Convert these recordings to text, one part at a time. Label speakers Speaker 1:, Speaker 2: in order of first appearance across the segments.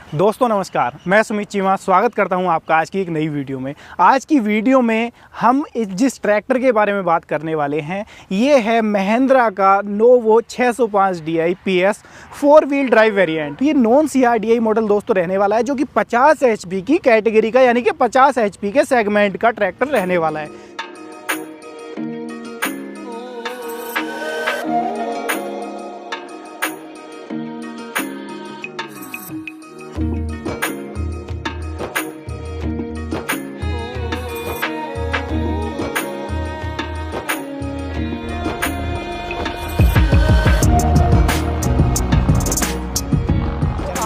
Speaker 1: दोस्तों नमस्कार, मैं सुमित चीमा स्वागत करता हूं आपका आज की एक नई वीडियो में। आज की वीडियो में हम जिस ट्रैक्टर के बारे में बात करने वाले हैं ये है महिंद्रा का novo 605 DI PS 4 wheel drive variant. ये नॉन CRDI मॉडल दोस्तों रहने वाला है, जो कि 50 HP की कैटेगरी का यानी कि 50 HP के सेगमेंट का ट्रैक्टर रहने वाला है।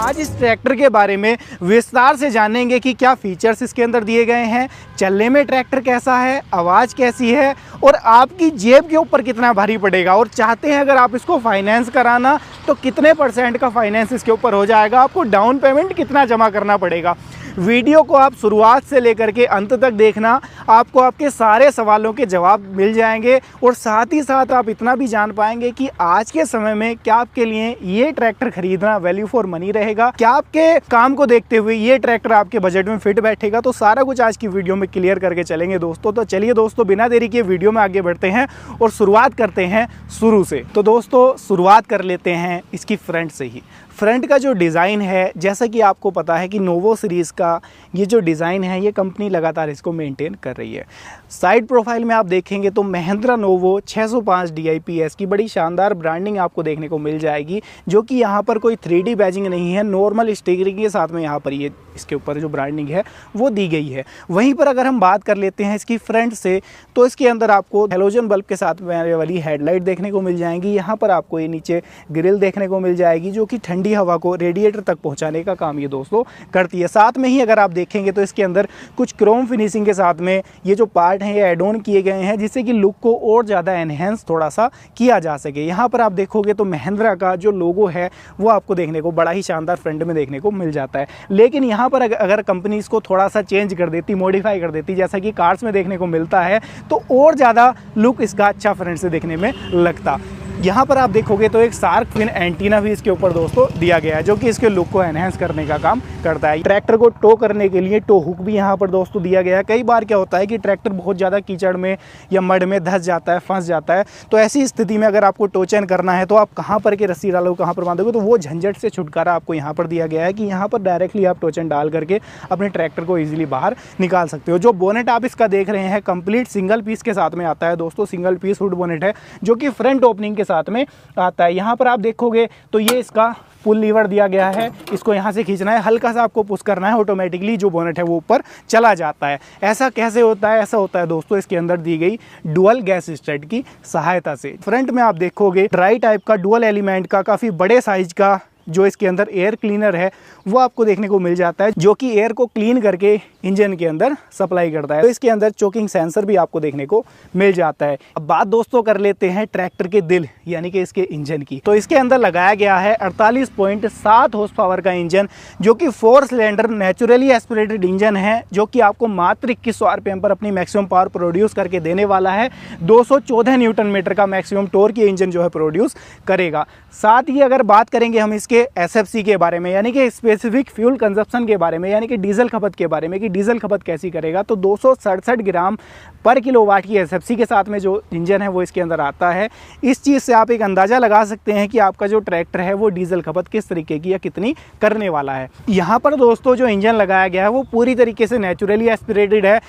Speaker 1: आज इस ट्रैक्टर के बारे में विस्तार से जानेंगे कि क्या फीचर्स इसके अंदर दिए गए हैं, चलने में ट्रैक्टर कैसा है, आवाज़ कैसी है और आपकी जेब के ऊपर कितना भारी पड़ेगा। और चाहते हैं अगर आप इसको फाइनेंस कराना तो कितने % का फाइनेंस इसके ऊपर हो जाएगा, आपको डाउन पेमेंट कितना जमा करना पड़ेगा। वीडियो को आप शुरुआत से लेकर के अंत तक देखना, आपको आपके सारे सवालों के जवाब मिल जाएंगे। और साथ ही साथ आप इतना भी जान पाएंगे कि आज के समय में क्या आपके लिए ये ट्रैक्टर खरीदना वैल्यू फॉर मनी रहेगा, क्या आपके काम को देखते हुए ये ट्रैक्टर आपके बजट में फिट बैठेगा। तो सारा कुछ आज की वीडियो में क्लियर करके चलेंगे दोस्तों। तो चलिए दोस्तों, बिना देरी के वीडियो में आगे बढ़ते हैं और शुरुआत करते हैं शुरू से। तो दोस्तों शुरुआत कर लेते हैं इसकी फ्रंट से ही। फ्रंट का जो डिज़ाइन है, जैसा कि आपको पता है कि नोवो सीरीज़ का ये जो डिज़ाइन है ये कंपनी लगातार इसको मेंटेन कर रही है। साइड प्रोफाइल में आप देखेंगे तो महिंद्रा नोवो 605 DI PS की बड़ी शानदार ब्रांडिंग आपको देखने को मिल जाएगी, जो कि यहाँ पर कोई 3D बैजिंग नहीं है, नॉर्मल स्टिकरिंग के साथ में यहाँ पर ये इसके ऊपर जो ब्रांडिंग है वो दी गई है। वहीं पर अगर हम बात कर लेते हैं इसकी फ्रंट से, तो इसके अंदर आपको हेलोजन बल्ब के साथ में आने वाली हेडलाइट देखने को मिल जाएंगी। यहाँ पर आपको ये नीचे ग्रिल देखने को मिल जाएगी, जो कि ठंडी हवा को रेडिएटर तक पहुंचाने का काम ये दोस्तों करती है। साथ में ही अगर आप देखेंगे तो इसके अंदर कुछ क्रोम फिनिशिंग के साथ में ये जो पार्ट हैं ये ऐड ऑन किए गए हैं, जिससे कि लुक को और ज़्यादा एनहेंस थोड़ा सा किया जा सके। यहाँ पर आप देखोगे तो महिंद्रा का जो लोगो है वो आपको देखने को बड़ा ही शानदार फ्रंट में देखने को मिल जाता है। लेकिन यहाँ पर अगर कंपनी इसको थोड़ा सा चेंज कर देती, मॉडिफाई कर देती, जैसा कि कार्स में देखने को मिलता है, तो और ज़्यादा लुक इसका अच्छा फ्रंट से देखने में लगता। यहाँ पर आप देखोगे तो एक शार्क फिन एंटीना भी इसके ऊपर दोस्तों दिया गया है, जो कि इसके लुक को एनहेंस करने का काम करता है। ट्रैक्टर को टो करने के लिए टो हुक भी यहाँ पर दोस्तों दिया गया है। कई बार क्या होता है कि ट्रैक्टर बहुत ज़्यादा कीचड़ में या मड में धंस जाता है, फंस जाता है, तो ऐसी स्थिति में अगर आपको टो चैन करना है तो आप कहाँ पर के रस्सी डालोगे, कहाँ पर बांधोगे, तो वो झंझट से छुटकारा आपको यहाँ पर दिया गया है कि यहाँ पर डायरेक्टली आप टो चैन डाल करके अपने ट्रैक्टर को ईजिली बाहर निकाल सकते हो। जो बोनेट आप इसका देख रहे हैं कंप्लीट सिंगल पीस के साथ में आता है दोस्तों, सिंगल पीस हुड बोनेट है, जो कि फ्रंट ओपनिंग के साथ में आता है। यहाँ पर आप देखोगे तो ये इसका पुल लीवर दिया गया है, इसको यहाँ से खींचना है, हल्का सा आपको पुश करना है, ऑटोमेटिकली जो बोनेट है वो ऊपर चला जाता है। ऐसा कैसे होता है? ऐसा होता है दोस्तों इसके अंदर दी गई डुअल गैस स्टड की सहायता से। फ्रंट में आप देखोगे ड्राई टाइप का डुअल एलिमेंट का काफ़ी बड़े साइज का जो इसके अंदर एयर क्लीनर है वो आपको देखने को मिल जाता है, जो कि एयर को क्लीन करके इंजन के अंदर सप्लाई करता है। तो इसके अंदर चोकिंग सेंसर भी आपको देखने को मिल जाता है। अब बात दोस्तों कर लेते हैं ट्रैक्टर के दिल यानी कि इसके इंजन की। तो इसके अंदर लगाया गया है 48.7 हॉर्स पावर का इंजन, जो कि 4 सिलेंडर नेचुरली एस्पिरेटेड इंजन है, जो कि आपको मात्र 2100 RPM पर अपनी मैक्सिमम पावर प्रोड्यूस करके देने वाला है। 214 न्यूटन मीटर का मैक्सिमम टॉर्क ये इंजन जो है प्रोड्यूस करेगा। साथ ही अगर बात करेंगे हम इसके SFC के बारे में, यानी कि स्पेसिफिक फ्यूल कंजप्शन के बारे में, यानी कि डीजल खपत के बारे में कि डीजल खपत कैसी करेगा, तो 267 ग्राम पर किलोवाट की SFC के साथ में जो इंजन है वो इसके अंदर आता है। इस चीज़ से आप एक अंदाज़ा लगा सकते हैं कि आपका जो ट्रैक्टर है वो डीजल खपत किस तरीके की या कितनी करने वाला है। यहाँ पर दोस्तों जो इंजन लगाया गया है वो पूरी तरीके से नेचुरली एस्पिरेटेड है,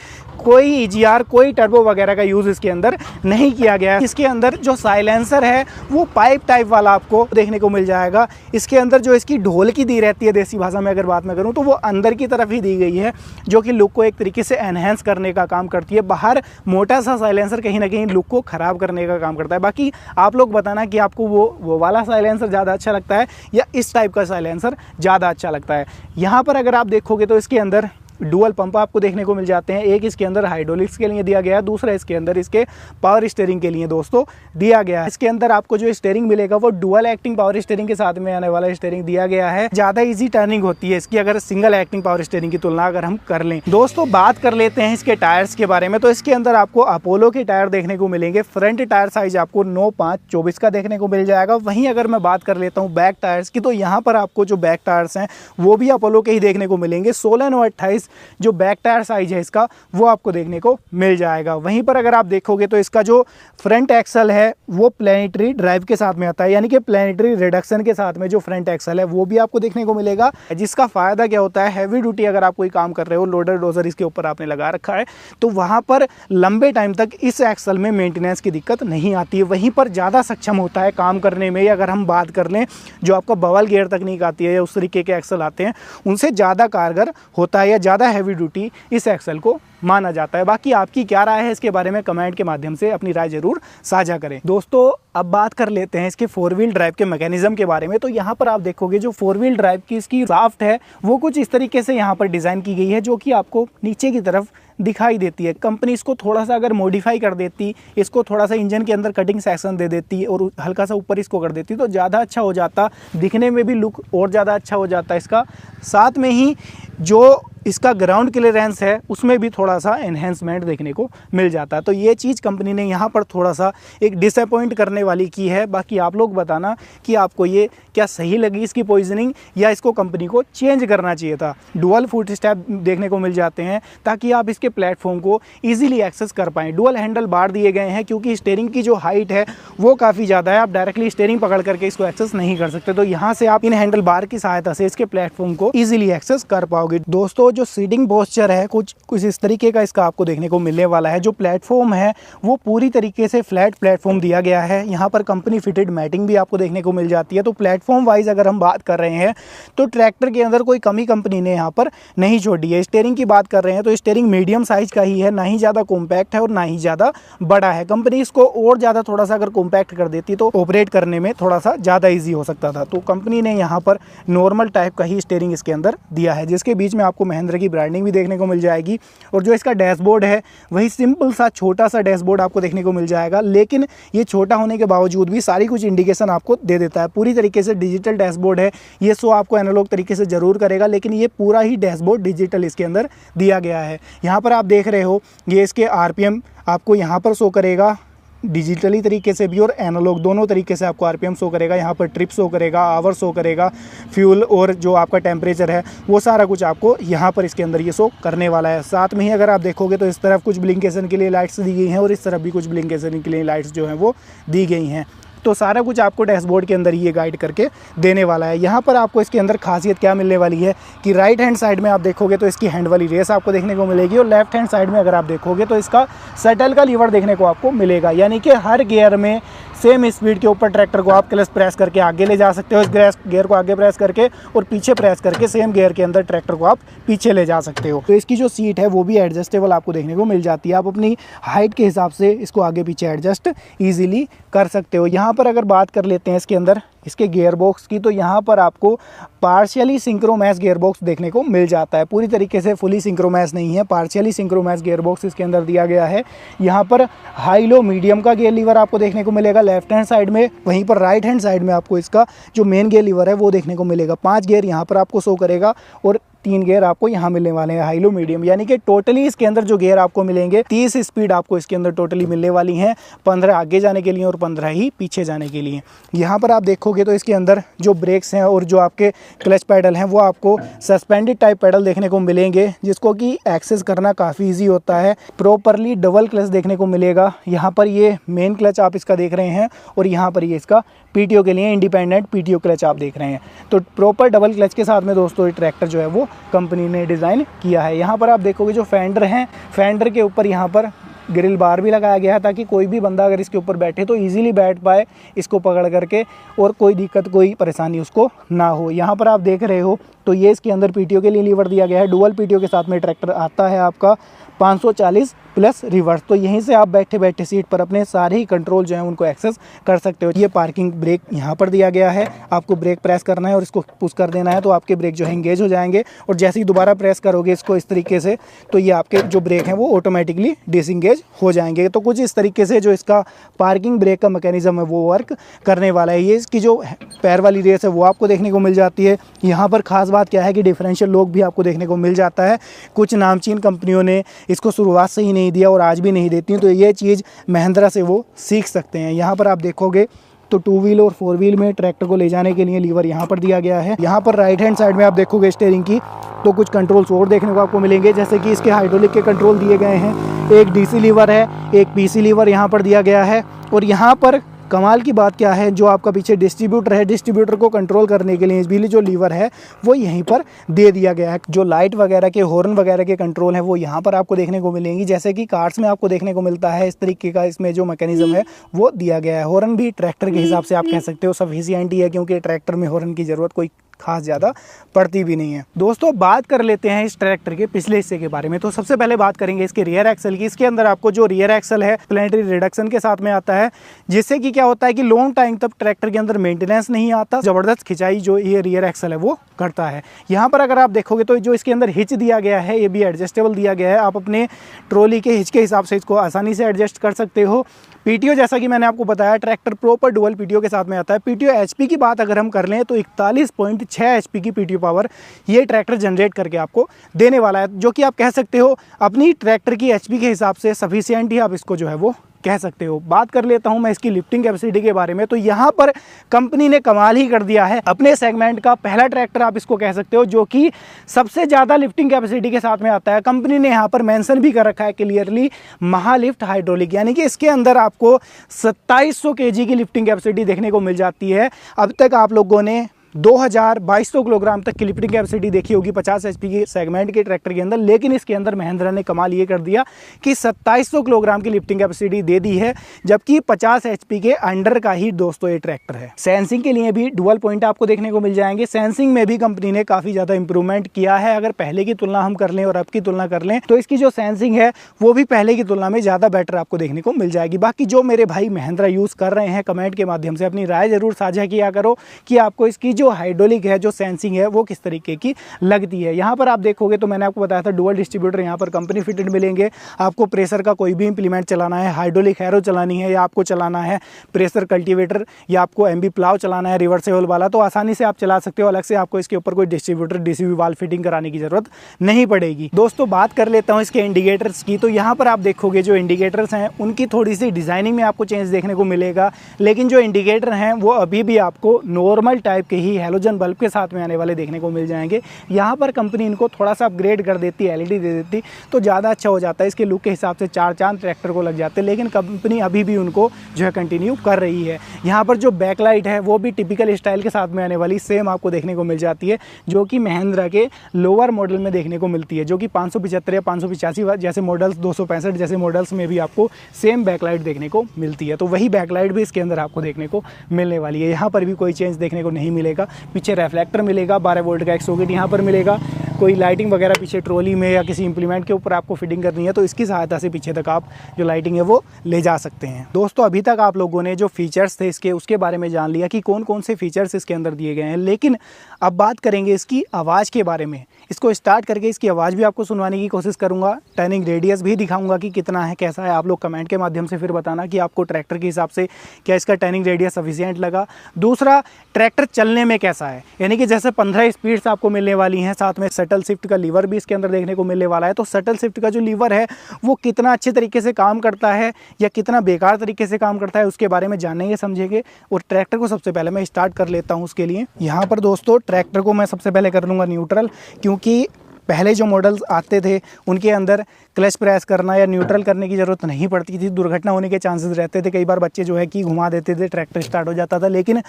Speaker 1: कोई EGR कोई टर्बो वगैरह का यूज़ इसके अंदर नहीं किया गया है। इसके अंदर जो साइलेंसर है वो पाइप टाइप वाला आपको देखने को मिल जाएगा। इसके अंदर जो इसकी ढोल की दी रहती है, देसी भाषा में अगर बात मैं करूँ तो वो अंदर की तरफ ही दी गई है, जो कि लुक को एक तरीके से एनहेंस करने का काम करती है। बाहर मोटा सा साइलेंसर कहीं ना कहीं लुक को ख़राब करने का काम करता है। बाकी आप लोग बताना कि आपको वो वाला साइलेंसर ज़्यादा अच्छा लगता है या इस टाइप का साइलेंसर ज़्यादा अच्छा लगता है। यहाँ पर अगर आप देखोगे तो इसके अंदर डुअल पंप आपको देखने को मिल जाते हैं। एक इसके अंदर हाइड्रोलिक्स के लिए दिया गया है, दूसरा इसके अंदर इसके पावर स्टीयरिंग के लिए दोस्तों दिया गया है। इसके अंदर आपको जो स्टीयरिंग मिलेगा वो डुअल एक्टिंग पावर स्टीयरिंग के साथ में आने वाला स्टीयरिंग दिया गया है। ज़्यादा ईजी टर्निंग होती है इसकी अगर सिंगल एक्टिंग पावर स्टीयरिंग की तुलना अगर हम कर लें। दोस्तों बात कर लेते हैं इसके टायर्स के बारे में। तो इसके अंदर आपको अपोलो के टायर देखने को मिलेंगे। फ्रंट टायर साइज आपको 9.5/24 का देखने को मिल जाएगा। वहीं अगर मैं बात कर लेता हूँ बैक टायर्स की, तो यहाँ पर आपको जो बैक टायर्स हैं वो भी अपोलो के ही देखने को मिलेंगे। 16/9/28 जो बैक टायर साइज है इसका वो आपको देखने को मिल जाएगा। वहीं पर अगर आप देखोगे तो इसका जो फ्रंट एक्सल है वो प्लैनेटरी ड्राइव के साथ में आता है, यानी कि प्लैनेटरी रिडक्शन के साथ में जो फ्रंट एक्सल है वो भी आपको देखने को मिलेगा। जिसका फायदा क्या होता है, हैवी ड्यूटी अगर आप कोई काम कर रहे हो, लोडर डोजर इसके ऊपर आपने लगा रखा है, तो वहां पर लंबे टाइम तक इस एक्सल में मेंटेनेंस की दिक्कत नहीं आती है। वहीं पर ज़्यादा सक्षम होता है काम करने में। अगर हम बात कर लें जो आपका बबल गियर तकनीक आती है या उस तरीके के एक्सल आते हैं, उनसे ज़्यादा कारगर होता है या ज़्यादा हैवी ड्यूटी इस एक्सल को माना जाता है। बाकी आपकी क्या राय है इसके बारे में कमेंट के माध्यम से अपनी राय जरूर साझा करें। दोस्तों अब बात कर लेते हैं इसके 4 व्हील ड्राइव के मैकेनिज्म के बारे में। तो यहाँ पर आप देखोगे जो 4 व्हील ड्राइव की इसकी शाफ्ट है वो कुछ इस तरीके से यहाँ पर डिज़ाइन की गई है, जो कि आपको नीचे की तरफ दिखाई देती है। कंपनी इसको थोड़ा सा अगर मॉडिफाई कर देती, इसको थोड़ा सा इंजन के अंदर कटिंग सेक्शन दे देती और हल्का सा ऊपर इसको कर देती तो ज़्यादा अच्छा हो जाता, दिखने में भी लुक और ज़्यादा अच्छा हो जाता इसका। साथ में ही जो इसका ग्राउंड क्लियरेंस है उसमें भी थोड़ा सा एनहेंसमेंट देखने को मिल जाता है। तो ये चीज़ कंपनी ने यहाँ पर थोड़ा सा एक डिसअपॉइंट करने वाली की है। बाकी आप लोग बताना कि आपको ये क्या सही लगी इसकी पोजीशनिंग, या इसको कंपनी को चेंज करना चाहिए था। डुअल फुट स्टेप देखने को मिल जाते हैं ताकि आप इसके प्लेटफॉर्म को ईजिली एक्सेस कर पाएँ। डुअल हैंडल बार दिए गए हैं क्योंकि स्टीयरिंग की जो हाइट है वो काफ़ी ज़्यादा है, आप डायरेक्टली स्टीयरिंग पकड़ करके इसको एक्सेस नहीं कर सकते। तो यहाँ से आप इन हैंडल बार की सहायता से इसके प्लेटफॉर्म को ईजिली एक्सेस कर पाओगे। दोस्तों जो सीटिंग पोस्चर है कुछ इस तरीके का इसका आपको देखने को मिलने वाला है। जो प्लेटफॉर्म है वो पूरी तरीके से फ्लैट प्लेटफॉर्म दिया गया है। यहाँ पर कंपनी फिटेड मैटिंग भी आपको देखने को मिल जाती है। तो प्लेटफॉर्म वाइज अगर हम बात कर रहे हैं तो ट्रैक्टर के अंदर कोई कमी कंपनी ने यहाँ पर नहीं छोड़ी है। स्टीयरिंग की बात कर रहे हैं तो स्टीयरिंग मीडियम साइज का ही है, ना ही ज़्यादा कॉम्पैक्ट है और ना ही ज़्यादा बड़ा है। कंपनी इसको और ज़्यादा थोड़ा सा अगर कॉम्पैक्ट कर देती तो ऑपरेट करने में थोड़ा सा ज़्यादा ईजी हो सकता था। तो कंपनी ने यहाँ पर नॉर्मल टाइप का ही स्टीयरिंग इसके अंदर दिया है, जिसके बीच में आपको महिंद्रा की ब्रांडिंग भी देखने को मिल जाएगी। और जो इसका डैशबोर्ड है वही सिंपल सा छोटा सा डैशबोर्ड आपको देखने को मिल जाएगा, लेकिन ये छोटा होने के बावजूद भी सारी कुछ इंडिकेशन आपको दे देता है। पूरी तरीके से डिजिटल डैशबोर्ड है, ये शो आपको एनालॉग तरीके से जरूर करेगा, लेकिन ये पूरा ही डैशबोर्ड डिजिटल इसके अंदर दिया गया है। यहाँ पर आप देख रहे हो ये इसके आरपीएम आपको यहाँ पर शो करेगा, डिजिटली तरीके से भी और एनालॉग दोनों तरीके से आपको आरपीएम शो करेगा। यहाँ पर ट्रिप शो करेगा, आवर शो करेगा, फ्यूल और जो आपका टेम्परेचर है वो सारा कुछ आपको यहाँ पर इसके अंदर ये शो करने वाला है। साथ में ही अगर आप देखोगे तो इस तरफ कुछ ब्लिंकेशन के लिए लाइट्स दी गई हैं और इस तरफ भी कुछ ब्लिंकेशन के लिए लाइट्स जो हैं वो दी गई हैं। तो सारा कुछ आपको डैशबोर्ड के अंदर ये गाइड करके देने वाला है। यहाँ पर आपको इसके अंदर खासियत क्या मिलने वाली है कि राइट हैंड साइड में आप देखोगे तो इसकी हैंड वाली रेस आपको देखने को मिलेगी और लेफ्ट हैंड साइड में अगर आप देखोगे तो इसका शटल का लीवर देखने को आपको मिलेगा, यानी कि हर गियर में सेम स्पीड के ऊपर ट्रैक्टर को आप क्लच प्रेस करके आगे ले जा सकते हो, इस गियर को आगे प्रेस करके और पीछे प्रेस करके सेम गियर के अंदर ट्रैक्टर को आप पीछे ले जा सकते हो। तो इसकी जो सीट है वो भी एडजस्टेबल आपको देखने को मिल जाती है, आप अपनी हाइट के हिसाब से इसको आगे पीछे एडजस्ट ईजिली कर सकते हो। यहाँ पर अगर बात कर लेते हैं इसके अंदर इसके गियर बॉक्स की, तो यहाँ पर आपको पार्शियली सिंक्रोमैस गियर बॉक्स देखने को मिल जाता है। पूरी तरीके से फुली सिंक्रोमैस नहीं है, पार्शियली सिंक्रोमैस गियर बॉक्स इसके अंदर दिया गया है। यहाँ पर हाई लो मीडियम का गियर लीवर आपको देखने को मिलेगा लेफ्ट हैंड साइड में, वहीं पर राइट हैंड साइड में आपको इसका जो मेन गियर लीवर है वो देखने को मिलेगा। 5 गियर यहाँ पर आपको शो करेगा और 3 गियर आपको यहाँ मिलने वाले हैं हाई लो मीडियम, यानी कि टोटली इसके अंदर जो गियर आपको मिलेंगे 30 स्पीड आपको इसके अंदर टोटली मिलने वाली हैं, 15 आगे जाने के लिए और 15 ही पीछे जाने के लिए। यहाँ पर आप देखोगे तो इसके अंदर जो ब्रेक्स हैं और जो आपके क्लच पैडल हैं वो आपको सस्पेंडेड टाइप पैडल देखने को मिलेंगे, जिसको कि एक्सेस करना काफ़ी ईजी होता है। प्रॉपरली डबल क्लच देखने को मिलेगा। यहाँ पर ये मेन क्लच आप इसका देख रहे हैं और यहाँ पर ये इसका पीटीओ के लिए इंडिपेंडेंट पीटीओ क्लच आप देख रहे हैं। तो प्रॉपर डबल क्लच के साथ में दोस्तों ये ट्रैक्टर जो है वो कंपनी ने डिज़ाइन किया है। यहाँ पर आप देखोगे जो फेंडर हैं, फेंडर के ऊपर यहाँ पर ग्रिल बार भी लगाया गया है ताकि कोई भी बंदा अगर इसके ऊपर बैठे तो इजीली बैठ पाए इसको पकड़ करके और कोई दिक्कत कोई परेशानी उसको ना हो। यहाँ पर आप देख रहे हो तो ये इसके अंदर पीटीओ के लिए लीवर दिया गया है। डुअल पीटीओ के साथ में ट्रैक्टर आता है आपका 540 प्लस रिवर्स। तो यहीं से आप बैठे बैठे सीट पर अपने सारे ही कंट्रोल जो है उनको एक्सेस कर सकते हो। ये पार्किंग ब्रेक यहाँ पर दिया गया है, आपको ब्रेक प्रेस करना है और इसको पुश कर देना है तो आपके ब्रेक जो है इंगेज हो जाएंगे, और जैसे ही दोबारा प्रेस करोगे इसको इस तरीके से तो ये आपके जो ब्रेक हैं वो ऑटोमेटिकली डिसंगेज हो जाएंगे। तो कुछ इस तरीके से जो इसका पार्किंग ब्रेक का मैकेनिज्म है वो वर्क करने वाला है। ये इसकी जो पैर वाली रेस है वो आपको देखने को मिल जाती है। यहाँ पर खास बात क्या है कि डिफरेंशियल लॉक भी आपको देखने को मिल जाता है। कुछ नामचीन कंपनियों ने इसको शुरुआत से ही नहीं दिया और आज भी नहीं देती, तो ये चीज़ महिंद्रा से वो सीख सकते हैं। यहाँ पर आप देखोगे तो 2 व्हील और 4 व्हील में ट्रैक्टर को ले जाने के लिए लीवर यहाँ पर दिया गया है। यहाँ पर राइट हैंड साइड में आप देखोगे स्टीयरिंग की तो कुछ कंट्रोल्स और देखने को आपको मिलेंगे, जैसे कि इसके हाइड्रोलिक के कंट्रोल दिए गए हैं। एक डीसी लीवर है, एक पीसी लीवर यहाँ पर दिया गया है। और यहाँ पर कमाल की बात क्या है, जो आपका पीछे डिस्ट्रीब्यूटर है, डिस्ट्रीब्यूटर को कंट्रोल करने के लिए बिजली जो लीवर है वो यहीं पर दे दिया गया है। जो लाइट वगैरह के, हॉर्न वगैरह के कंट्रोल है वो यहाँ पर आपको देखने को मिलेंगी, जैसे कि कार्स में आपको देखने को मिलता है। इस तरीके का इसमें जो मैकेनिज्म है वो दिया गया है। हॉर्न भी ट्रैक्टर के हिसाब से आप कह सकते हो सफिशिएंट ही है, क्योंकि ट्रैक्टर में हॉर्न की ज़रूरत कोई खास ज़्यादा पड़ती भी नहीं है। दोस्तों बात कर लेते हैं इस ट्रैक्टर के पिछले हिस्से के बारे में। तो सबसे पहले बात करेंगे इसके रियर एक्सल की। इसके अंदर आपको जो रियर एक्सल है प्लेनेटरी रिडक्शन के साथ में आता है, जिससे कि क्या होता है कि लॉन्ग टाइम तक ट्रैक्टर के अंदर मेंटेनेंस नहीं आता। ज़बरदस्त खिंचाई जो ये रियर एक्सल है वो करता है। यहाँ पर अगर आप देखोगे तो जो इसके अंदर हिच दिया गया है ये भी एडजस्टेबल दिया गया है। आप अपने ट्रॉली के हिच के हिसाब से इसको आसानी से एडजस्ट कर सकते हो। पीटीओ जैसा कि मैंने आपको बताया ट्रैक्टर प्रॉपर डुअल पीटीओ के साथ में आता है। पीटीओ एचपी की बात अगर हम कर लें तो 41.6 एचपी की पीटीओ पावर ये ट्रैक्टर जनरेट करके आपको देने वाला है, जो कि आप कह सकते हो अपनी ट्रैक्टर की एचपी के हिसाब से सफिशिएंट ही आप इसको जो है वो कह सकते हो। बात कर लेता हूं मैं इसकी लिफ्टिंग कैपेसिटी के बारे में। तो यहाँ पर कंपनी ने कमाल ही कर दिया है। अपने सेगमेंट का पहला ट्रैक्टर आप इसको कह सकते हो जो कि सबसे ज़्यादा लिफ्टिंग कैपेसिटी के साथ में आता है। कंपनी ने यहाँ पर मेंशन भी कर रखा है क्लियरली महालिफ्ट हाइड्रोलिक, यानी कि इसके अंदर आपको 2700 kg की लिफ्टिंग कैपेसिटी देखने को मिल जाती है। अब तक आप लोगों ने 2200 किलोग्राम तक की लिफ्टिंग कैपेसिटी देखी होगी 50 एचपी के सेगमेंट के ट्रैक्टर के अंदर, लेकिन इसके अंदर महिंद्रा ने कमाल ये कर दिया कि 2700 किलोग्राम की लिफ्टिंग कैपेसिटी दे दी है, जबकि 50 एचपी के अंडर का ही दोस्तों ये ट्रैक्टर है। सेंसिंग के लिए भी डुअल पॉइंट आपको देखने को मिल जाएंगे। सेंसिंग में भी कंपनी ने काफ़ी ज़्यादा इंप्रूवमेंट किया है। अगर पहले की तुलना हम कर लें और अब की तुलना कर लें तो इसकी जो सेंसिंग है वो भी पहले की तुलना में ज़्यादा बेटर आपको देखने को मिल जाएगी। बाकी जो मेरे भाई महिंद्रा यूज़ कर रहे हैं कमेंट के माध्यम से अपनी राय ज़रूर साझा किया करो कि आपको इसकी जो हाइड्रोलिक है, जो सेंसिंग है वो किस तरीके की लगती है। यहाँ पर आप देखोगे तो मैंने आपको बताया था डुअल डिस्ट्रीब्यूटर यहाँ पर कंपनी फिटेड मिलेंगे। आपको प्रेशर का कोई भी इंप्लीमेंट चलाना है, हाइड्रोलिक हैरो चलानी है, या आपको चलाना है प्रेशर कल्टीवेटर, या आपको एमबी प्लाव चलाना है रिवर्सेबल वाला, तो आसानी से आप चला सकते हो। अलग से आपको इसके ऊपर कोई डिस्ट्रीब्यूटर डीसीबी वाल्व फिटिंग कराने की जरूरत नहीं पड़ेगी। दोस्तों बात कर लेता हूँ इसके इंडिकेटर्स की। तो यहाँ पर आप देखोगे जो इंडिकेटर्स हैं उनकी थोड़ी सी डिजाइनिंग में आपको चेंज देखने को मिलेगा, लेकिन जो इंडिकेटर हैं वो अभी भी आपको नॉर्मल टाइप के ही हैलोजन बल्ब के साथ में आने वाले देखने को मिल जाएंगे। यहाँ पर कंपनी इनको थोड़ा सा अपग्रेड कर देती, एलईडी दे देती तो ज़्यादा अच्छा हो जाता है। इसके लुक के हिसाब से 4 चांद ट्रैक्टर को लग जाते, लेकिन कंपनी अभी भी उनको जो है कंटिन्यू कर रही है। यहाँ पर जो बैकलाइट है वो भी टिपिकल स्टाइल के साथ में आने वाली सेम आपको देखने को मिल जाती है, जो कि महिंद्रा के लोअर मॉडल में देखने को मिलती है, जो कि 575 या 585 जैसे मॉडल्स, 265 जैसे मॉडल्स में भी आपको सेम बैकलाइट देखने को मिलती है। तो वही बैकलाइट भी इसके अंदर आपको देखने को मिलने वाली है। यहाँ पर भी कोई चेंज देखने को नहीं मिलेगा। पीछे रिफ्लेक्टर मिलेगा, 12 वोल्ट का एक सॉकेट यहाँ पर मिलेगा। कोई लाइटिंग वगैरह पीछे ट्रॉली में या किसी इंप्लीमेंट के ऊपर आपको फिटिंग करनी है तो इसकी सहायता से पीछे तक आप जो लाइटिंग है वो ले जा सकते हैं। दोस्तों अभी तक आप लोगों ने जो फीचर्स थे इसके उसके बारे में जान लिया कि कौन कौन से फीचर्स इसके अंदर दिए गए हैं, लेकिन अब बात करेंगे इसकी आवाज़ के बारे में। इसको स्टार्ट करके इसकी आवाज़ भी आपको सुनवाने की कोशिश करूँगा, टर्निंग रेडियस भी दिखाऊंगा कि कितना है, कैसा है। आप लोग कमेंट के माध्यम से फिर बताना कि आपको ट्रैक्टर के हिसाब से क्या इसका टर्निंग रेडियस सफिशिएंट लगा। दूसरा, ट्रैक्टर चलने में कैसा है, यानी कि जैसे 15 स्पीड्स आपको मिलने वाली हैं, साथ में शटल शिफ्ट का लीवर भी इसके अंदर देखने को मिलने वाला है। तो शटल शिफ्ट का जो लीवर है वो कितना अच्छे तरीके से काम करता है या कितना बेकार तरीके से काम करता है उसके बारे में जानेंगे समझेंगे। और ट्रैक्टर को सबसे पहले मैं स्टार्ट कर लेता हूँ उसके लिए। यहाँ पर दोस्तों ट्रैक्टर को मैं सबसे पहले कर लूँगा न्यूट्रल, क्योंकि पहले जो मॉडल्स आते थे उनके अंदर क्लच प्रेस करना या न्यूट्रल करने की ज़रूरत नहीं पड़ती थी, दुर्घटना होने के चांसेस रहते थे। कई बार बच्चे जो है कि घुमा देते थे, ट्रैक्टर स्टार्ट हो जाता था। लेकिन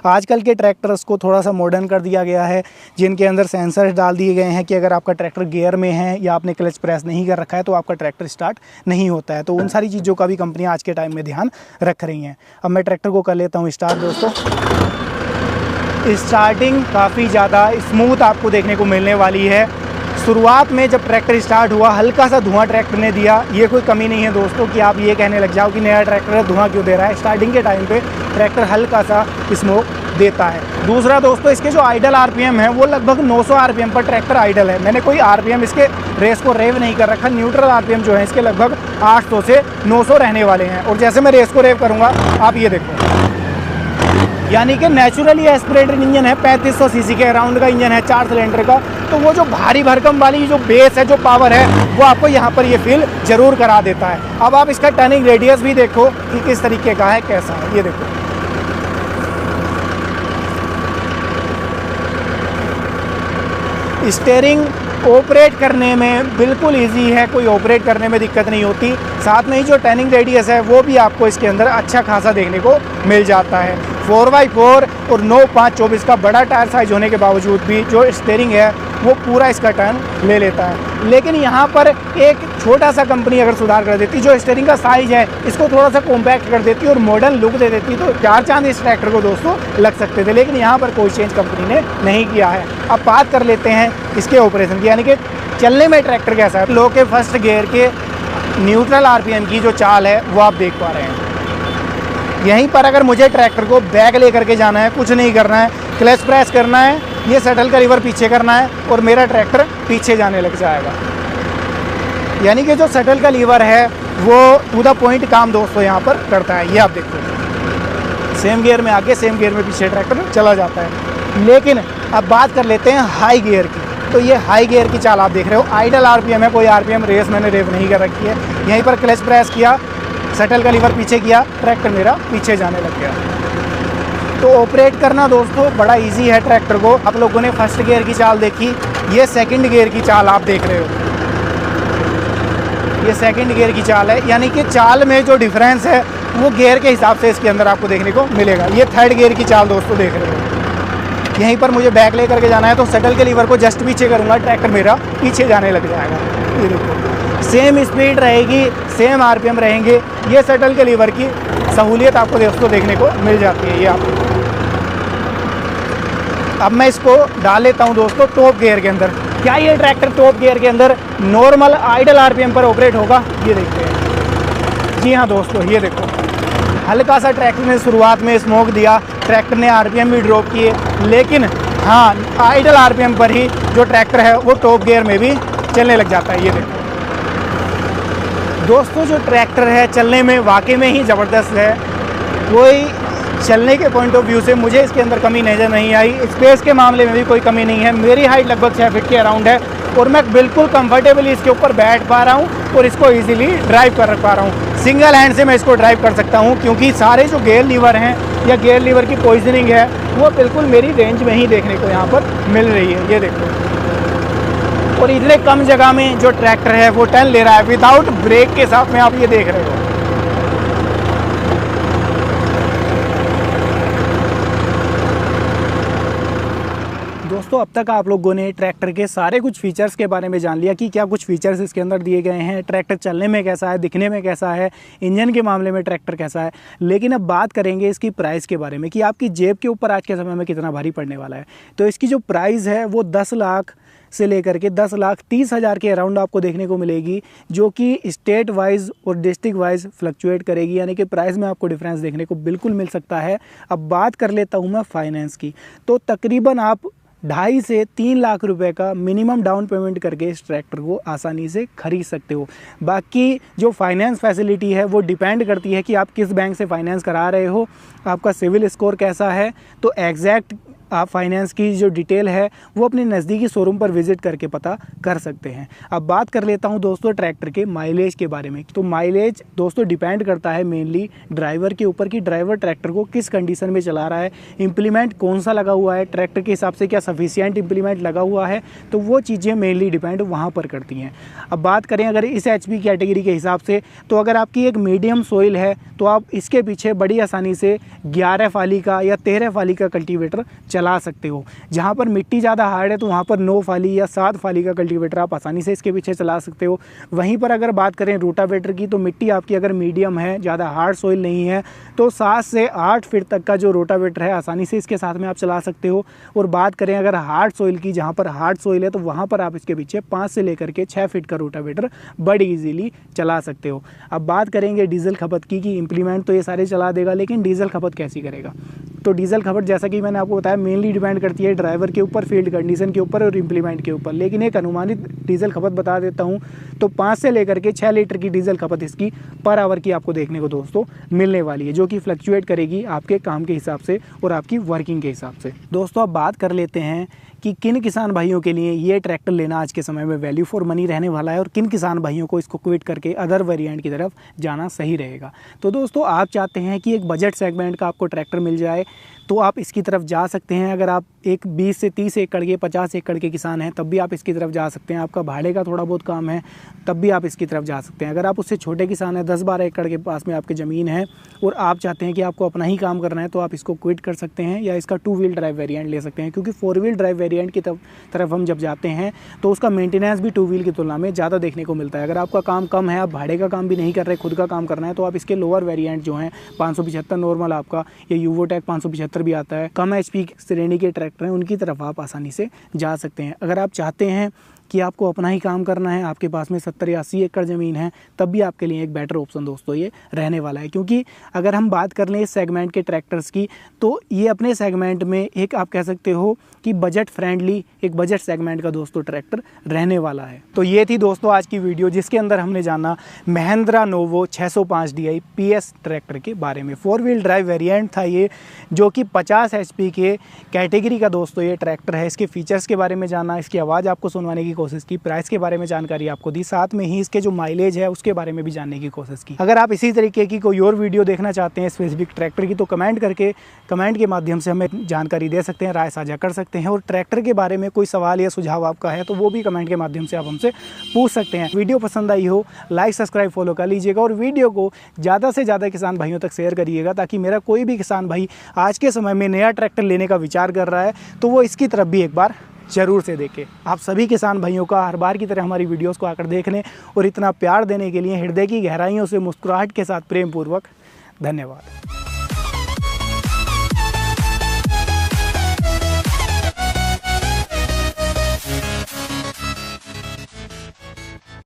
Speaker 1: आजकल के ट्रैक्टर्स को थोड़ा सा मॉडर्न कर दिया गया है, जिनके अंदर सेंसर्स डाल दिए गए हैं कि अगर आपका ट्रैक्टर गियर में है या आपने क्लच प्रेस नहीं कर रखा है तो आपका ट्रैक्टर स्टार्ट नहीं होता है। तो उन सारी चीज़ों का भी कंपनियाँ आज के टाइम में ध्यान रख रही हैं। अब मैं ट्रैक्टर को कर लेता हूँ स्टार्ट। दोस्तों स्टार्टिंग काफ़ी ज़्यादा स्मूथ आपको देखने को मिलने वाली है। शुरुआत में जब ट्रैक्टर स्टार्ट हुआ हल्का सा धुआं ट्रैक्टर ने दिया। ये कोई कमी नहीं है दोस्तों कि आप ये कहने लग जाओ कि नया ट्रैक्टर धुआं क्यों दे रहा है। स्टार्टिंग के टाइम पे ट्रैक्टर हल्का सा स्मोक देता है। दूसरा दोस्तों, इसके जो आइडल आरपीएम है वो लगभग 900 आरपीएम पर ट्रैक्टर आइडल है। मैंने कोई आरपीएम इसके रेस को रेव नहीं कर रखा। न्यूट्रल आरपीएम जो है इसके लगभग 800 से 900 रहने वाले हैं। और जैसे मैं रेस को रेव करूँगा आप ये देखो, यानी कि नेचुरली एस्पिरेटेड इंजन है, 3500 सीसी के अराउंड का इंजन है, 4 सिलेंडर का। तो वो जो भारी भरकम वाली जो बेस है, जो पावर है, वो आपको यहाँ पर ये फील जरूर करा देता है। अब आप इसका टर्निंग रेडियस भी देखो कि किस तरीके का है, कैसा है, ये देखो। स्टीयरिंग ऑपरेट करने में बिल्कुल इजी है, कोई ऑपरेट करने में दिक्कत नहीं होती। साथ में ही जो टर्निंग रेडियस है वो भी आपको इसके अंदर अच्छा खासा देखने को मिल जाता है। 4x4 और 9/5/24 का बड़ा टायर साइज होने के बावजूद भी जो स्टीयरिंग है वो पूरा इसका टर्न ले लेता है। लेकिन यहाँ पर एक छोटा सा कंपनी अगर सुधार कर देती, जो स्टीयरिंग का साइज है इसको थोड़ा सा कॉम्पैक्ट कर देती और मॉडर्न लुक दे देती, तो 4 चांद इस ट्रैक्टर को दोस्तों लग सकते थे। लेकिन यहाँ पर कोई चेंज कंपनी ने नहीं किया है। अब बात कर लेते हैं इसके ऑपरेशन की, यानी कि चलने में ट्रैक्टर कैसा है। लो के फर्स्ट गियर के न्यूट्रल आरपीएम की जो चाल है वो आप देख पा रहे हैं। यहीं पर अगर मुझे ट्रैक्टर को बैक लेकर के जाना है, कुछ नहीं करना है, क्लच प्रेस करना है, ये शटल का लीवर पीछे करना है और मेरा ट्रैक्टर पीछे जाने लग जाएगा। यानी कि जो शटल का लीवर है वो टू द पॉइंट काम दोस्तों यहाँ पर करता है। ये आप देखो, सेम गियर में आगे सेम गियर में पीछे ट्रैक्टर चला जाता है। लेकिन अब बात कर लेते हैं हाई गियर की। तो ये हाई गियर की चाल आप देख रहे हो, आइडल आरपीएम है, कोई आरपीएम रेस मैंने रेव नहीं कर रखी है। यहीं पर क्लच प्रेस किया, शटल का लीवर पीछे किया, ट्रैक्टर मेरा पीछे जाने लग गया। तो ऑपरेट करना दोस्तों बड़ा इजी है ट्रैक्टर को। आप लोगों ने फर्स्ट गियर की चाल देखी, ये सेकंड गियर की चाल आप देख रहे हो, ये सेकंड गियर की चाल है। यानी कि चाल में जो डिफरेंस है वो गियर के हिसाब से इसके अंदर आपको देखने को मिलेगा। ये थर्ड गियर की चाल दोस्तों देख रहे हो। यहीं पर मुझे बैक ले करके जाना है तो शटल के लीवर को जस्ट पीछे करूँगा, ट्रैक्टर मेरा पीछे जाने लग जाएगा। ये देखो, सेम स्पीड रहेगी, सेम आरपीएम रहेंगे। ये शटल के लीवर की सहूलियत आपको दोस्तों देखने को मिल जाती है। ये आपको अब मैं इसको डाल लेता हूँ दोस्तों टॉप गियर के अंदर। क्या ये ट्रैक्टर टॉप गियर के अंदर नॉर्मल आइडल आरपीएम पर ऑपरेट होगा? ये देखते हैं। जी हाँ दोस्तों, ये देखो, हल्का सा ट्रैक्टर ने शुरुआत में स्मोक दिया, ट्रैक्टर ने आरपीएम भी ड्रॉप किए, लेकिन हाँ आइडल आरपीएम पर ही जो ट्रैक्टर है वो टॉप गियर में भी चलने लग जाता है। ये देखो दोस्तों, जो ट्रैक्टर है चलने में वाकई में ही ज़बरदस्त है। कोई चलने के पॉइंट ऑफ व्यू से मुझे इसके अंदर कमी नज़र नहीं आई। स्पेस के मामले में भी कोई कमी नहीं है। मेरी हाइट लगभग 6 फीट के अराउंड है और मैं बिल्कुल कंफर्टेबली इसके ऊपर बैठ पा रहा हूँ और इसको इजीली ड्राइव कर पा रहा हूँ। सिंगल हैंड से मैं इसको ड्राइव कर सकता हूँ क्योंकि सारे जो गियर लीवर हैं या गियर लीवर की पोजीशनिंग है वो बिल्कुल मेरी रेंज में ही देखने को यहाँ पर मिल रही है। ये देखो, और इतने कम जगह में जो ट्रैक्टर है वो टर्न ले रहा है विदाउट ब्रेक के साथ में, आप ये देख रहे हो। दोस्तों अब तक आप लोगों ने ट्रैक्टर के सारे कुछ फीचर्स के बारे में जान लिया कि क्या कुछ फीचर्स इसके अंदर दिए गए हैं, ट्रैक्टर चलने में कैसा है, दिखने में कैसा है, इंजन के मामले में ट्रैक्टर कैसा है। लेकिन अब बात करेंगे इसकी प्राइस के बारे में कि आपकी जेब के ऊपर आज के समय में कितना भारी पड़ने वाला है। तो इसकी जो प्राइस है वो 10 लाख से लेकर के 10,30,000 के अराउंड आपको देखने को मिलेगी, जो कि स्टेट वाइज और डिस्ट्रिक्ट वाइज फ्लक्चुएट करेगी। यानी कि प्राइस में आपको डिफरेंस देखने को बिल्कुल मिल सकता है। अब बात कर लेता हूँ मैं फाइनेंस की, तो तकरीबन आप 2.5 से 3 लाख रुपए का मिनिमम डाउन पेमेंट करके इस ट्रैक्टर को आसानी से खरीद सकते हो। बाकी जो फाइनेंस फैसिलिटी है वो डिपेंड करती है कि आप किस बैंक से फाइनेंस करा रहे हो, आपका सिविल स्कोर कैसा है। तो एग्जैक्ट आप फाइनेंस की जो डिटेल है वो अपने नज़दीकी शोरूम पर विजिट करके पता कर सकते हैं। अब बात कर लेता हूं दोस्तों ट्रैक्टर के माइलेज के बारे में। तो माइलेज दोस्तों डिपेंड करता है मेनली ड्राइवर के ऊपर कि ड्राइवर ट्रैक्टर को किस कंडीशन में चला रहा है, इम्प्लीमेंट कौन सा लगा हुआ है, ट्रैक्टर के हिसाब से क्या सफिशिएंट इम्प्लीमेंट लगा हुआ है। तो वो चीज़ें मेनली डिपेंड वहाँ पर करती हैं। अब बात करें अगर इस HP कैटेगरी के हिसाब से, तो अगर आपकी एक मीडियम सोइल है तो आप इसके पीछे बड़ी आसानी से 11 फाली का या 13 फाली का कल्टीवेटर चला सकते हो। जहाँ पर मिट्टी ज़्यादा हार्ड है तो वहाँ पर 9 फाली या 7 फाली का कल्टीवेटर आप आसानी से इसके पीछे चला सकते हो। वहीं पर अगर बात करें रोटावेटर की, तो मिट्टी आपकी अगर मीडियम है, ज़्यादा हार्ड सॉइल नहीं है, तो 7 से 8 फीट तक का जो रोटावेटर है आसानी से इसके साथ में आप चला सकते हो। और बात करें अगर हार्ड सॉइल की, जहाँ पर हार्ड सॉइल है तो वहाँ पर आप इसके पीछे 5 से लेकर के 6 फीट का रोटावेटर बड़ी इजीली चला सकते हो। अब बात करेंगे डीजल खपत की, कि इंप्लीमेंट तो ये सारे चला देगा, लेकिन डीजल खपत कैसी करेगा। तो डीजल खपत जैसा कि मैंने आपको बताया मेनली डिपेंड करती है ड्राइवर के ऊपर, फील्ड कंडीशन के ऊपर और इंप्लीमेंट के ऊपर। लेकिन एक अनुमानित डीजल खपत बता देता हूँ, तो 5 से लेकर के 6 लीटर की डीजल खपत इसकी पर आवर की आपको देखने को दोस्तों मिलने वाली है, जो कि फ्लक्चुएट करेगी आपके काम के हिसाब से और आपकी वर्किंग के हिसाब से। दोस्तों अब बात कर लेते हैं कि किन किसान भाइयों के लिए ये ट्रैक्टर लेना आज के समय में वैल्यू फॉर मनी रहने वाला है और किन किसान भाइयों को इसको क्विट करके अदर वेरिएंट की तरफ जाना सही रहेगा। तो दोस्तों आप चाहते हैं कि एक बजट सेगमेंट का आपको ट्रैक्टर मिल जाए, तो आप इसकी तरफ जा सकते हैं। अगर आप एक 20 से 30 एकड़ के, 50 एकड़ के किसान हैं, तब भी आप इसकी तरफ जा सकते हैं। आपका भाड़े का थोड़ा बहुत काम है, तब भी आप इसकी तरफ जा सकते हैं। अगर आप उससे छोटे किसान हैं, 10-12 एकड़ के पास में आपकी ज़मीन है और आप चाहते हैं कि आपको अपना ही काम करना है, तो आप इसको क्विट कर सकते हैं या इसका 2 व्हील ड्राइव वेरिएंट ले सकते हैं। क्योंकि 4 व्हील ड्राइव वेरिएंट की तरफ हम जब जाते हैं तो उसका मेंटेनेंस भी 2 व्हील की तुलना में ज़्यादा देखने को मिलता है। अगर आपका काम कम है, आप भाड़े का काम भी नहीं कर रहे, खुद का काम करना है, तो आप इसके लोअर वेरिएंट जो हैं 575 नॉर्मल आपका, ये यूवोटेक 575 भी आता है, कम HP श्रेणी के ट्रैक्टर हैं, उनकी तरफ आप आसानी से जा सकते हैं। अगर आप चाहते हैं कि आपको अपना ही काम करना है, आपके पास में 70 या 80 एकड़ ज़मीन है, तब भी आपके लिए एक बेटर ऑप्शन दोस्तों ये रहने वाला है। क्योंकि अगर हम बात कर लें इस सेगमेंट के ट्रैक्टर्स की, तो ये अपने सेगमेंट में एक आप कह सकते हो कि बजट फ्रेंडली, एक बजट सेगमेंट का दोस्तों ट्रैक्टर रहने वाला है। तो ये थी दोस्तों आज की वीडियो, जिसके अंदर हमने जाना Mahindra novo 605 DI PS tractor के बारे में। 4 व्हील ड्राइव वेरिएंट था ये, जो कि 50 HP के कैटेगरी का दोस्तों ये ट्रैक्टर है। इसके फीचर्स के बारे में जाना, इसकी आवाज़ आपको सुनवाने की कोशिश की, प्राइस के बारे में जानकारी आपको दी, साथ में ही इसके जो माइलेज है उसके बारे में भी जानने की कोशिश की। अगर आप इसी तरीके की कोई और वीडियो देखना चाहते हैं स्पेसिफिक ट्रैक्टर की, तो कमेंट के माध्यम से हमें जानकारी दे सकते हैं, राय साझा कर सकते हैं। और ट्रैक्टर के बारे में कोई सवाल या सुझाव आपका है तो वो भी कमेंट के माध्यम से आप हमसे पूछ सकते हैं। वीडियो पसंद आई हो, लाइक सब्सक्राइब फॉलो कर लीजिएगा और वीडियो को ज़्यादा से ज़्यादा किसान भाइयों तक शेयर करिएगा, ताकि मेरा कोई भी किसान भाई आज के समय में नया ट्रैक्टर लेने का विचार कर रहा है तो वो इसकी तरफ भी एक बार ज़रूर से देखें। आप सभी किसान भाइयों का हर बार की तरह हमारी वीडियोस को आकर देख लें और इतना प्यार देने के लिए हृदय की गहराइयों से मुस्कुराहट के साथ प्रेम पूर्वक धन्यवाद।